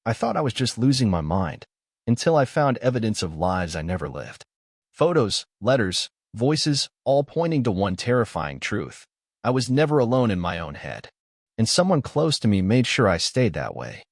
I thought I was just losing my mind, until I found evidence of lives I never lived. Photos, letters, voices, all pointing to one terrifying truth. I was never alone in my own head. And someone close to me made sure I stayed that way.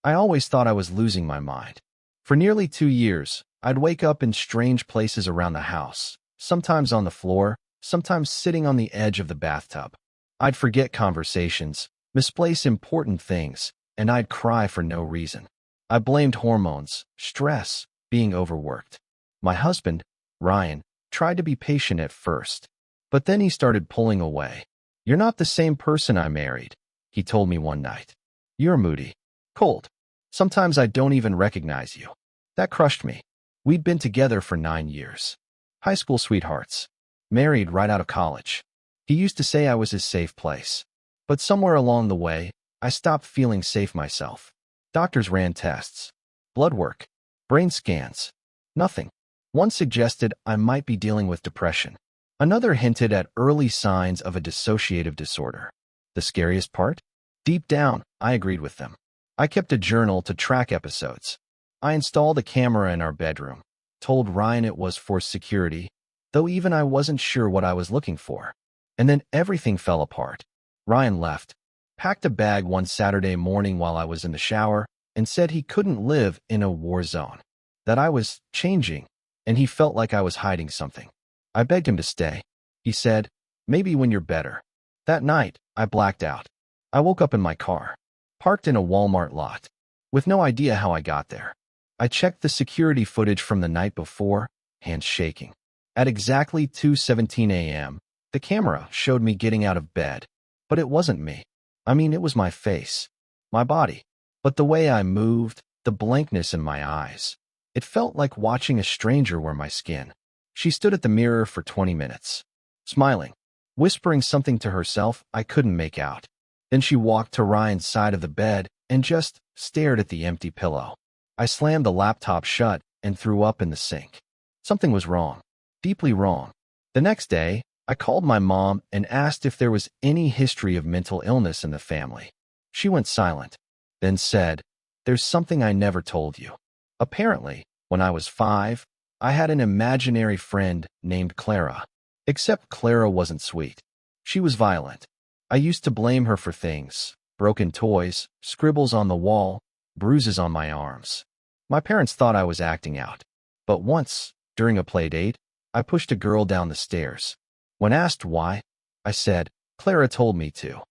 I always thought I was losing my mind. For nearly 2 years, I'd wake up in strange places around the house, sometimes on the floor, sometimes sitting on the edge of the bathtub. I'd forget conversations, misplace important things, and I'd cry for no reason. I blamed hormones, stress, being overworked. My husband, Ryan, tried to be patient at first, but then he started pulling away. "You're not the same person I married," he told me one night. "You're moody, cold. Sometimes I don't even recognize you." That crushed me. We'd been together for 9 years. High school sweethearts. Married right out of college. He used to say I was his safe place. But somewhere along the way, I stopped feeling safe myself. Doctors ran tests, blood work, brain scans. Nothing. One suggested I might be dealing with depression. Another hinted at early signs of a dissociative disorder. The scariest part? Deep down, I agreed with them. I kept a journal to track episodes. I installed a camera in our bedroom, told Ryan it was for security, though even I wasn't sure what I was looking for. And then everything fell apart. Ryan left, packed a bag one Saturday morning while I was in the shower, and said he couldn't live in a war zone, that I was changing, and he felt like I was hiding something. I begged him to stay. He said, "Maybe when you're better." That night, I blacked out. I woke up in my car, parked in a Walmart lot, with no idea how I got there. I checked the security footage from the night before, hands shaking. At exactly 2:17 a.m., the camera showed me getting out of bed, but it wasn't me. I mean, it was my face, my body, but the way I moved, the blankness in my eyes. It felt like watching a stranger wear my skin. She stood at the mirror for 20 minutes, smiling, whispering something to herself I couldn't make out. Then she walked to Ryan's side of the bed and just stared at the empty pillow. I slammed the laptop shut and threw up in the sink. Something was wrong, deeply wrong. The next day, I called my mom and asked if there was any history of mental illness in the family. She went silent, then said, "There's something I never told you. Apparently, when I was 5, I had an imaginary friend named Clara. Except Clara wasn't sweet. She was violent. I used to blame her for things, broken toys, scribbles on the wall, bruises on my arms. My parents thought I was acting out. But once, during a play date, I pushed a girl down the stairs. When asked why, I said, "Clara told me to."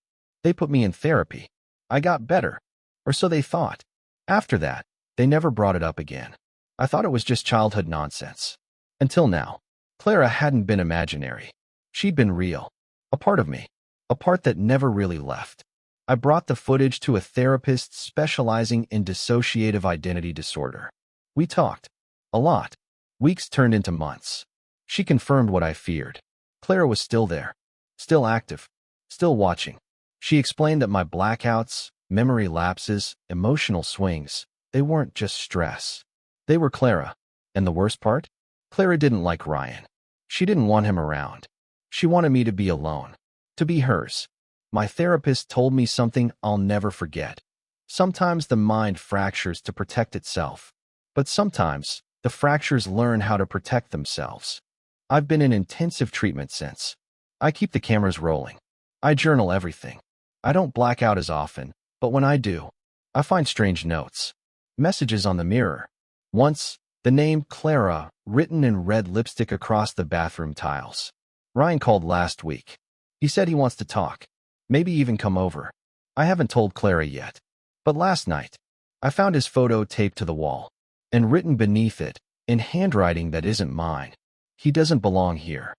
They put me in therapy. I got better, or so they thought. After that, they never brought it up again. I thought it was just childhood nonsense. Until now. Clara hadn't been imaginary. She'd been real. A part of me. A part that never really left. I brought the footage to a therapist specializing in dissociative identity disorder. We talked. A lot. Weeks turned into months. She confirmed what I feared. Clara was still there. Still active. Still watching. She explained that my blackouts, memory lapses, emotional swings, they weren't just stress. They were Clara. And the worst part? Clara didn't like Ryan. She didn't want him around. She wanted me to be alone. To be hers. My therapist told me something I'll never forget. Sometimes the mind fractures to protect itself. But sometimes, the fractures learn how to protect themselves. I've been in intensive treatment since. I keep the cameras rolling. I journal everything. I don't black out as often, but when I do, I find strange notes. Messages on the mirror. Once, the name Clara written in red lipstick across the bathroom tiles. Ryan called last week. He said he wants to talk. Maybe even come over. I haven't told Clara yet. But last night, I found his photo taped to the wall, and written beneath it, in handwriting that isn't mine, "He doesn't belong here."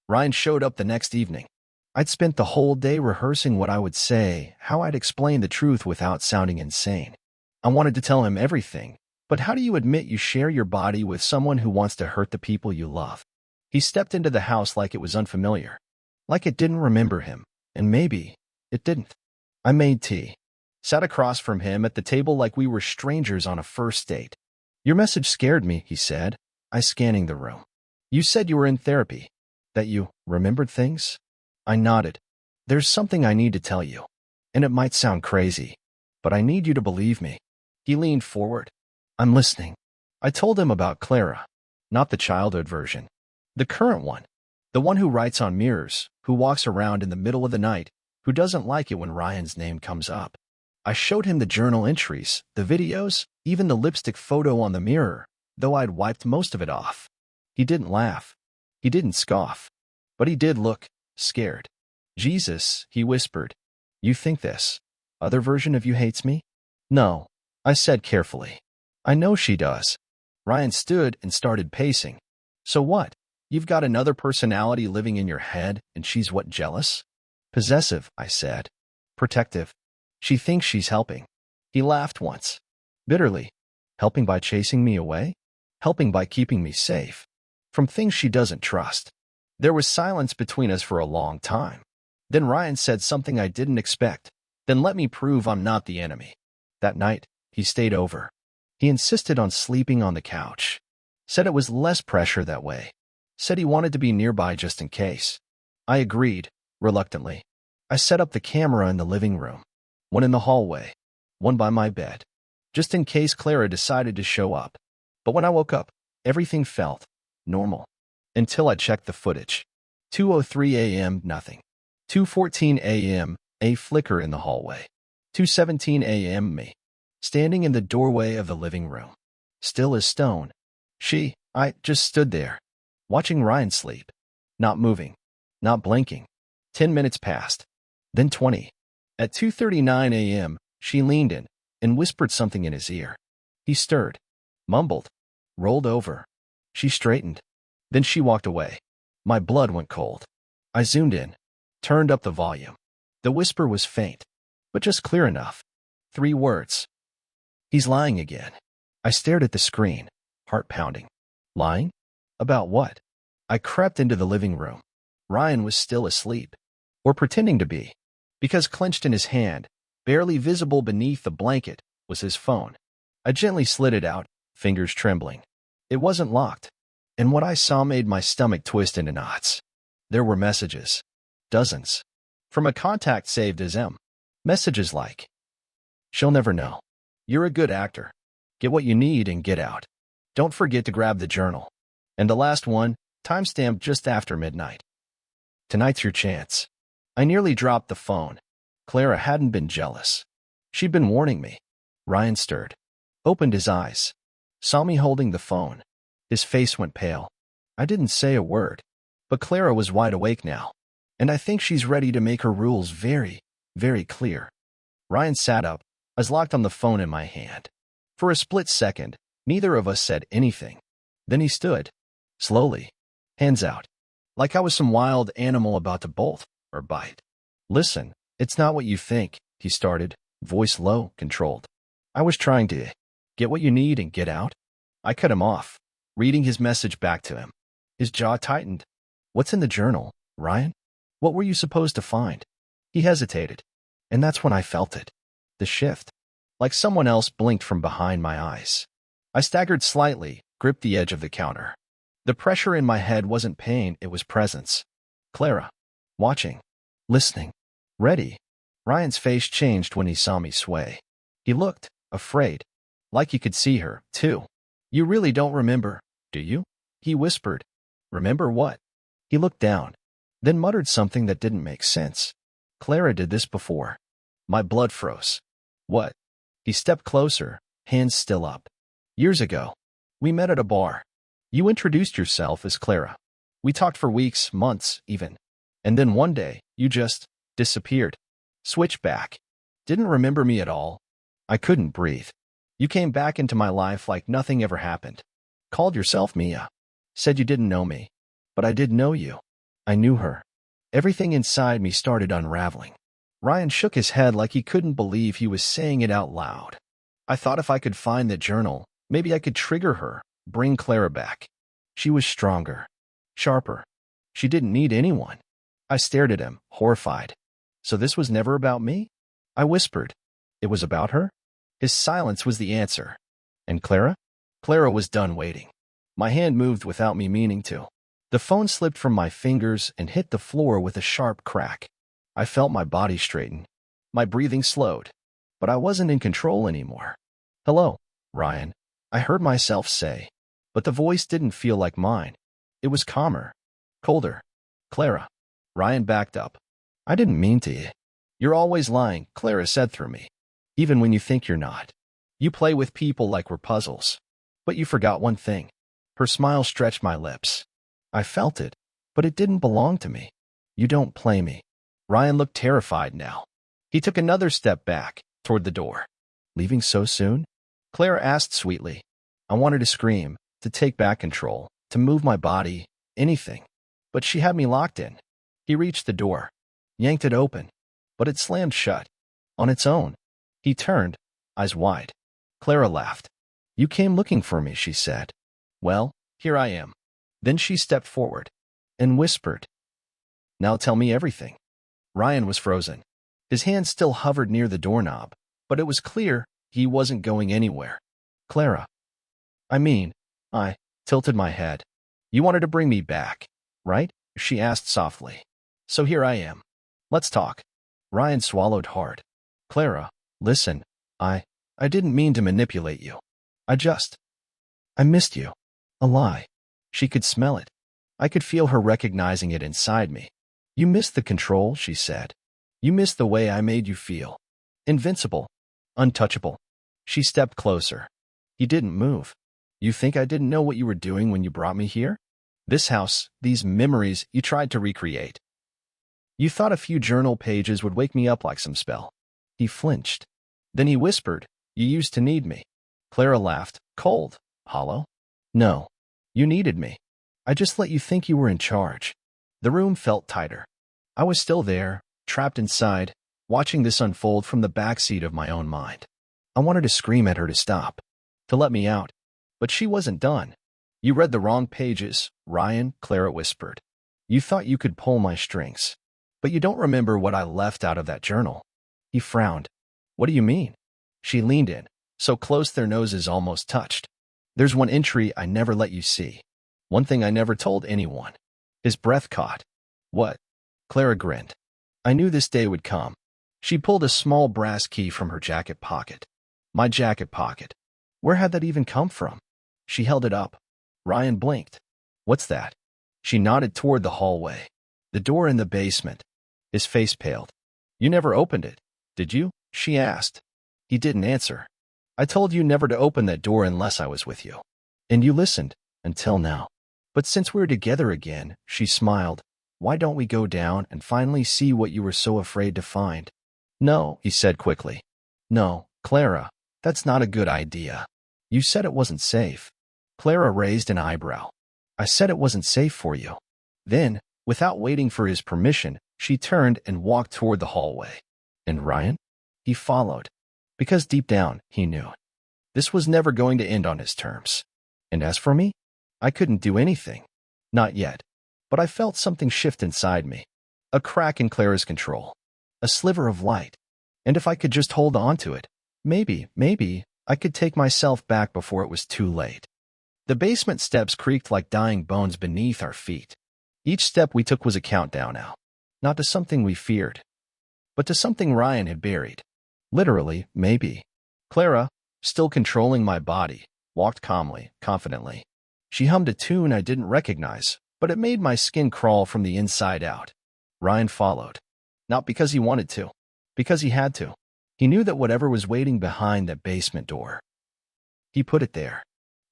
Ryan showed up the next evening. I'd spent the whole day rehearsing what I would say, how I'd explain the truth without sounding insane. I wanted to tell him everything, but how do you admit you share your body with someone who wants to hurt the people you love? He stepped into the house like it was unfamiliar, like it didn't remember him, and maybe it didn't. I made tea, sat across from him at the table like we were strangers on a first date. "Your message scared me," he said, scanning the room. "You said you were in therapy, that you remembered things?" I nodded. "There's something I need to tell you, and it might sound crazy, but I need you to believe me. He leaned forward. I'm listening. I told him about Clara, not the childhood version. The current one. The one who writes on mirrors, who walks around in the middle of the night, who doesn't like it when Ryan's name comes up. I showed him the journal entries, the videos, even the lipstick photo on the mirror, though I'd wiped most of it off. He didn't laugh. He didn't scoff. But he did look scared. Jesus, he whispered. You think this other version of you hates me? No, I said carefully. I know she does. Ryan stood and started pacing. So what? You've got another personality living in your head, and she's what, jealous? Possessive, I said. Protective. She thinks she's helping. He laughed once. Bitterly. Helping by chasing me away? Helping by keeping me safe. From things she doesn't trust. There was silence between us for a long time. Then Ryan said something I didn't expect. Then let me prove I'm not the enemy. That night, he stayed over. He insisted on sleeping on the couch. Said it was less pressure that way. Said he wanted to be nearby just in case. I agreed, reluctantly. I set up the camera in the living room. One in the hallway. One by my bed. Just in case Clara decided to show up. But when I woke up, everything felt normal. Until I checked the footage. 2:03 a.m. nothing. 2:14 a.m. a flicker in the hallway. 2:17 a.m. me. Standing in the doorway of the living room. Still as stone. I just stood there. Watching Ryan sleep. Not moving. Not blinking. 10 minutes passed. Then 20. At 2:39 a.m., she leaned in and whispered something in his ear. He stirred. Mumbled. Rolled over. She straightened. Then she walked away. My blood went cold. I zoomed in. Turned up the volume. The whisper was faint, but just clear enough. 3 words. He's lying again. I stared at the screen, heart pounding. Lying? About what? I crept into the living room. Ryan was still asleep. Or pretending to be. Because clenched in his hand, barely visible beneath the blanket, was his phone. I gently slid it out, fingers trembling. It wasn't locked. And what I saw made my stomach twist into knots. There were messages. Dozens. From a contact saved as M. Messages like, she'll never know. You're a good actor. Get what you need and get out. Don't forget to grab the journal. And the last one, timestamped just after midnight. Tonight's your chance. I nearly dropped the phone. Clara hadn't been jealous. She'd been warning me. Ryan stirred. Opened his eyes. Saw me holding the phone. His face went pale. I didn't say a word. But Clara was wide awake now. And I think she's ready to make her rules very, very clear. Ryan sat up, eyes locked on the phone in my hand. For a split second, neither of us said anything. Then he stood. Slowly. Hands out. Like I was some wild animal about to bolt or bite. Listen, it's not what you think, he started, voice low, controlled. I was trying to get what you need and get out. I cut him off, reading his message back to him. His jaw tightened. What's in the journal, Ryan? What were you supposed to find? He hesitated. And that's when I felt it. The shift. Like someone else blinked from behind my eyes. I staggered slightly, gripped the edge of the counter. The pressure in my head wasn't pain, it was presence. Clara. Watching. Listening. Ready. Ryan's face changed when he saw me sway. He looked afraid. Like he could see her, too. You really don't remember, do you? He whispered. Remember what? He looked down. Then muttered something that didn't make sense. Clara did this before. My blood froze. What? He stepped closer, hands still up. Years ago. We met at a bar. You introduced yourself as Clara. We talked for weeks, months, even. And then one day, you just disappeared. Switched back. Didn't remember me at all. I couldn't breathe. You came back into my life like nothing ever happened. Called yourself Mia. Said you didn't know me. But I did know you. I knew her. Everything inside me started unraveling. Ryan shook his head like he couldn't believe he was saying it out loud. I thought if I could find the journal, maybe I could trigger her, bring Clara back. She was stronger. Sharper. She didn't need anyone. I stared at him, horrified. So this was never about me? I whispered. It was about her? His silence was the answer. And Clara? Clara was done waiting. My hand moved without me meaning to. The phone slipped from my fingers and hit the floor with a sharp crack. I felt my body straighten. My breathing slowed. But I wasn't in control anymore. Hello, Ryan, I heard myself say, but the voice didn't feel like mine. It was calmer, colder. Clara. Ryan backed up. I didn't mean to. You're always lying, Clara said through me. Even when you think you're not. You play with people like we're puzzles. But you forgot one thing. Her smile stretched my lips. I felt it, but it didn't belong to me. You don't play me. Ryan looked terrified now. He took another step back, toward the door. Leaving so soon? Clara asked sweetly. I wanted to scream, to take back control, to move my body, anything. But she had me locked in. He reached the door, yanked it open, but it slammed shut, on its own. He turned, eyes wide. Clara laughed. You came looking for me, she said. Well, here I am. Then she stepped forward and whispered, Now tell me everything. Ryan was frozen. His hand still hovered near the doorknob, but it was clear he wasn't going anywhere. Clara. I tilted my head. You wanted to bring me back, right? She asked softly. So here I am. Let's talk. Ryan swallowed hard. Clara, listen, I didn't mean to manipulate you. I missed you. A lie. She could smell it. I could feel her recognizing it inside me. You missed the control, she said. You missed the way I made you feel. Invincible. Untouchable. She stepped closer. He didn't move. You think I didn't know what you were doing when you brought me here? This house, these memories you tried to recreate. You thought a few journal pages would wake me up like some spell. He flinched. Then he whispered, You used to need me. Clara laughed, cold, hollow. No. You needed me. I just let you think you were in charge. The room felt tighter. I was still there, trapped inside, watching this unfold from the backseat of my own mind. I wanted to scream at her to stop, to let me out. But she wasn't done. You read the wrong pages, Ryan, Clara whispered. You thought you could pull my strings. But you don't remember what I left out of that journal. He frowned. What do you mean? She leaned in, so close their noses almost touched. There's one entry I never let you see. One thing I never told anyone. His breath caught. What? Clara grinned. I knew this day would come. She pulled a small brass key from her jacket pocket. My jacket pocket. Where had that even come from? She held it up. Ryan blinked. What's that? She nodded toward the hallway. The door in the basement. His face paled. You never opened it, did you? She asked. He didn't answer. I told you never to open that door unless I was with you. And you listened, until now. But since we're together again, she smiled, why don't we go down and finally see what you were so afraid to find? No, he said quickly. No, Clara, that's not a good idea. You said it wasn't safe. Clara raised an eyebrow. I said it wasn't safe for you. Then, without waiting for his permission, she turned and walked toward the hallway. And Ryan? He followed. Because deep down, he knew. This was never going to end on his terms. And as for me, I couldn't do anything. Not yet. But I felt something shift inside me. A crack in Clara's control. A sliver of light. And if I could just hold on to it, maybe, I could take myself back before it was too late. The basement steps creaked like dying bones beneath our feet. Each step we took was a countdown now. Not to something we feared, but to something Ryan had buried. Literally, maybe. Clara, still controlling my body, walked calmly, confidently. She hummed a tune I didn't recognize, but it made my skin crawl from the inside out. Ryan followed. Not because he wanted to, because he had to. He knew that whatever was waiting behind that basement door. He put it there.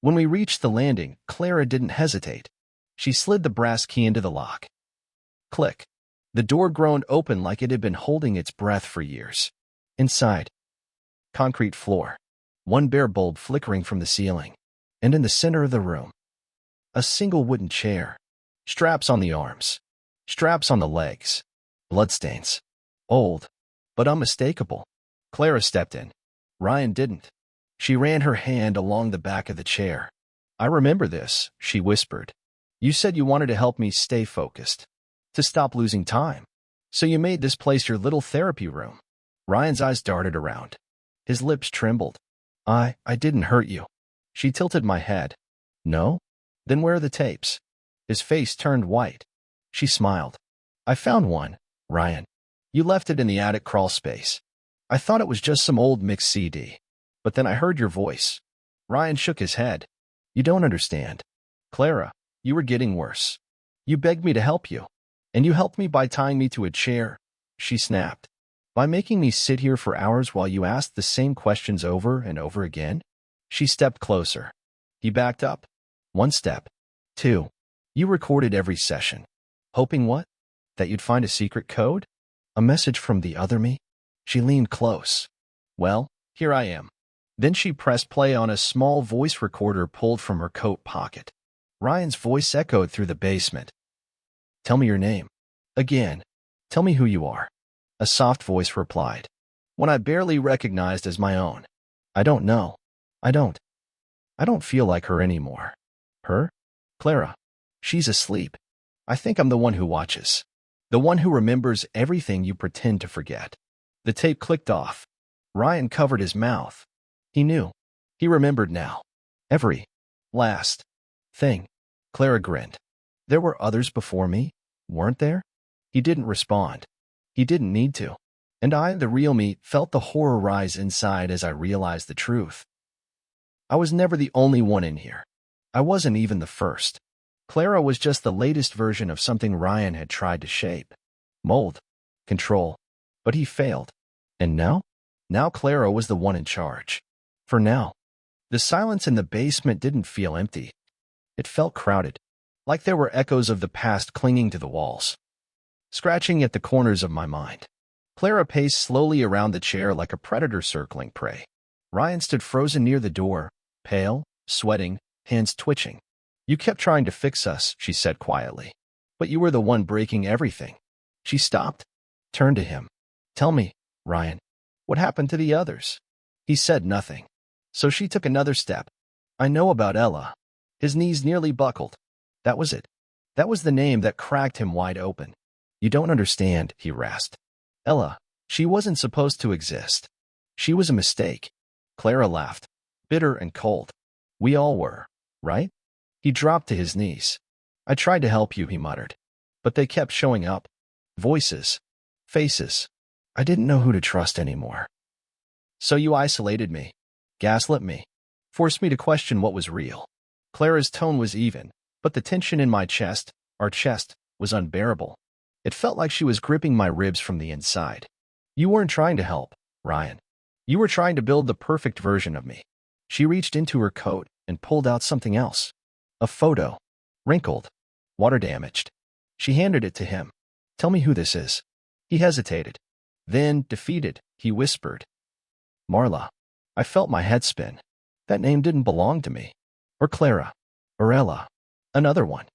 When we reached the landing, Clara didn't hesitate. She slid the brass key into the lock. Click. The door groaned open like it had been holding its breath for years. Inside. Concrete floor. One bare bulb flickering from the ceiling. And in the center of the room. A single wooden chair. Straps on the arms. Straps on the legs. Bloodstains. Old. But unmistakable. Clara stepped in. Ryan didn't. She ran her hand along the back of the chair. I remember this, she whispered. You said you wanted to help me stay focused. To stop losing time. So you made this place your little therapy room. Ryan's eyes darted around. His lips trembled. I didn't hurt you. She tilted my head. No? Then where are the tapes? His face turned white. She smiled. I found one, Ryan. You left it in the attic crawl space. I thought it was just some old mixed CD. But then I heard your voice. Ryan shook his head. You don't understand. Clara, you were getting worse. You begged me to help you. And you helped me by tying me to a chair, she snapped. By making me sit here for hours while you asked the same questions over and over again? She stepped closer. He backed up. 1 step. 2. You recorded every session. Hoping what? That you'd find a secret code? A message from the other me? She leaned close. Well, here I am. Then she pressed play on a small voice recorder pulled from her coat pocket. Ryan's voice echoed through the basement. Tell me your name. Again. Tell me who you are. A soft voice replied. One I barely recognized as my own. I don't know. I don't feel like her anymore. Her? Clara. She's asleep. I think I'm the one who watches. The one who remembers everything you pretend to forget. The tape clicked off. Ryan covered his mouth. He knew. He remembered now. Every last thing. Clara grinned. There were others before me, weren't there? He didn't respond. He didn't need to. And I, the real me, felt the horror rise inside as I realized the truth. I was never the only one in here. I wasn't even the first. Clara was just the latest version of something Ryan had tried to shape, mold, control. But he failed. And now? Now Clara was the one in charge. For now. The silence in the basement didn't feel empty. It felt crowded, like there were echoes of the past clinging to the walls, scratching at the corners of my mind. Clara paced slowly around the chair like a predator circling prey. Ryan stood frozen near the door, pale, sweating, hands twitching. You kept trying to fix us, she said quietly. But you were the one breaking everything. She stopped, turned to him. Tell me, Ryan, what happened to the others? He said nothing. So she took another step. I know about Ella. His knees nearly buckled. That was it. That was the name that cracked him wide open. You don't understand, he rasped. Ella, she wasn't supposed to exist. She was a mistake. Clara laughed, bitter and cold. We all were, right? He dropped to his knees. I tried to help you, he muttered. But they kept showing up. Voices. Faces. I didn't know who to trust anymore. So you isolated me. Gaslit me. Forced me to question what was real. Clara's tone was even, but the tension in my chest, our chest, was unbearable. It felt like she was gripping my ribs from the inside. You weren't trying to help, Ryan. You were trying to build the perfect version of me. She reached into her coat and pulled out something else. A photo. Wrinkled. Water-damaged. She handed it to him. Tell me who this is. He hesitated. Then, defeated, he whispered. Marla. I felt my head spin. That name didn't belong to me. Or Clara. Or Ella. Another one.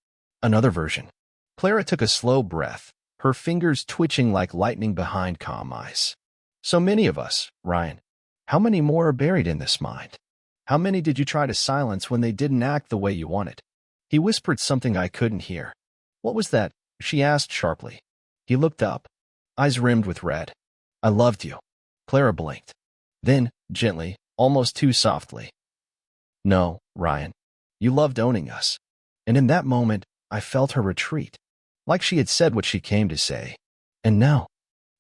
Another version. Clara took a slow breath, her fingers twitching like lightning behind calm eyes. So many of us, Ryan. How many more are buried in this mind? How many did you try to silence when they didn't act the way you wanted? He whispered something I couldn't hear. What was that? She asked sharply. He looked up, eyes rimmed with red. I loved you. Clara blinked. Then, gently, almost too softly. No, Ryan. You loved owning us. And in that moment, I felt her retreat, like she had said what she came to say. And now,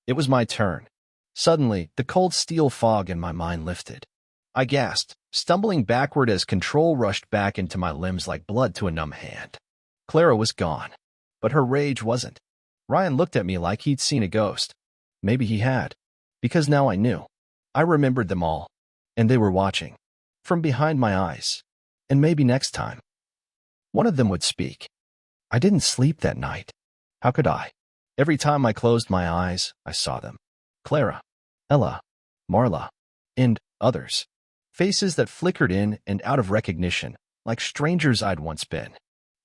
it was my turn. Suddenly, the cold steel fog in my mind lifted. I gasped, stumbling backward as control rushed back into my limbs like blood to a numb hand. Clara was gone, but her rage wasn't. Ryan looked at me like he'd seen a ghost. Maybe he had, because now I knew. I remembered them all, and they were watching, from behind my eyes. And maybe next time, one of them would speak. I didn't sleep that night. How could I? Every time I closed my eyes, I saw them. Clara, Ella, Marla, and others. Faces that flickered in and out of recognition, like strangers I'd once been.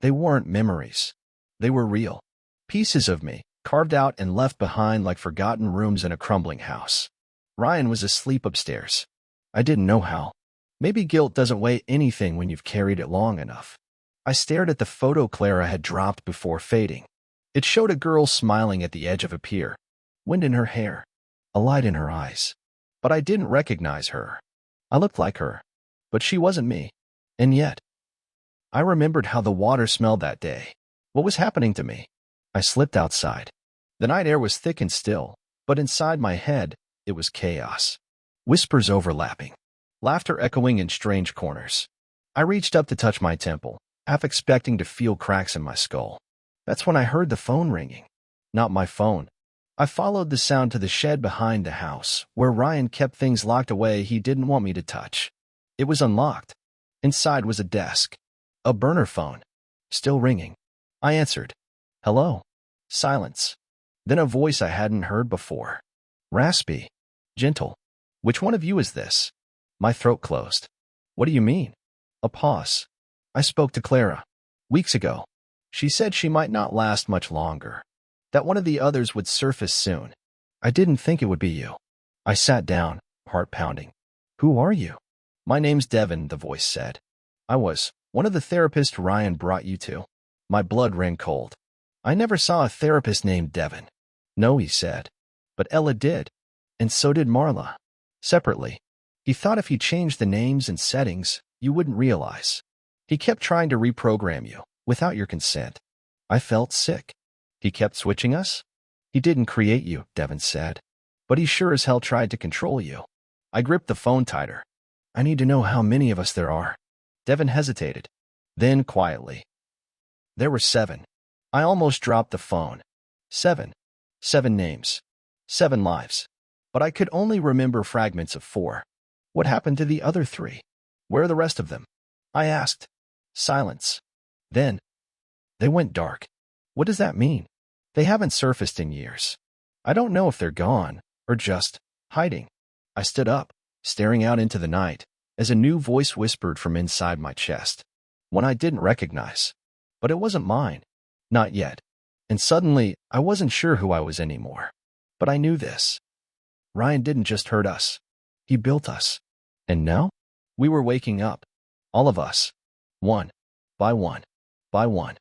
They weren't memories. They were real. Pieces of me, carved out and left behind like forgotten rooms in a crumbling house. Ryan was asleep upstairs. I didn't know how. Maybe guilt doesn't weigh anything when you've carried it long enough. I stared at the photo Clara had dropped before fading. It showed a girl smiling at the edge of a pier, wind in her hair, a light in her eyes. But I didn't recognize her. I looked like her, but she wasn't me. And yet, I remembered how the water smelled that day. What was happening to me? I slipped outside. The night air was thick and still, but inside my head, it was chaos. Whispers overlapping. laughter echoing in strange corners. I reached up to touch my temple, half expecting to feel cracks in my skull. That's when I heard the phone ringing. Not my phone. I followed the sound to the shed behind the house, where Ryan kept things locked away he didn't want me to touch. It was unlocked. Inside was a desk. A burner phone. Still ringing. I answered. Hello. Silence. Then a voice I hadn't heard before. Raspy. Gentle. Which one of you is this? My throat closed. What do you mean? A pause. I spoke to Clara. Weeks ago. She said she might not last much longer. That one of the others would surface soon. I didn't think it would be you. I sat down, heart pounding. Who are you? My name's Devin, the voice said. I was one of the therapists Ryan brought you to. My blood ran cold. I never saw a therapist named Devin. No, he said. But Ella did. And so did Marla. Separately. He thought if he changed the names and settings, you wouldn't realize. He kept trying to reprogram you, without your consent. I felt sick. He kept switching us? He didn't create you, Devin said. But he sure as hell tried to control you. I gripped the phone tighter. I need to know how many of us there are. Devin hesitated. Then, quietly. There were 7. I almost dropped the phone. 7. 7 names. 7 lives. But I could only remember fragments of 4. What happened to the other 3? Where are the rest of them? I asked. Silence. Then, they went dark. What does that mean? They haven't surfaced in years. I don't know if they're gone, or just hiding. I stood up, staring out into the night, as a new voice whispered from inside my chest. One I didn't recognize. But it wasn't mine. Not yet. And suddenly, I wasn't sure who I was anymore. But I knew this. Ryan didn't just hurt us. He built us. And now? We were waking up. All of us. One. By one. By one.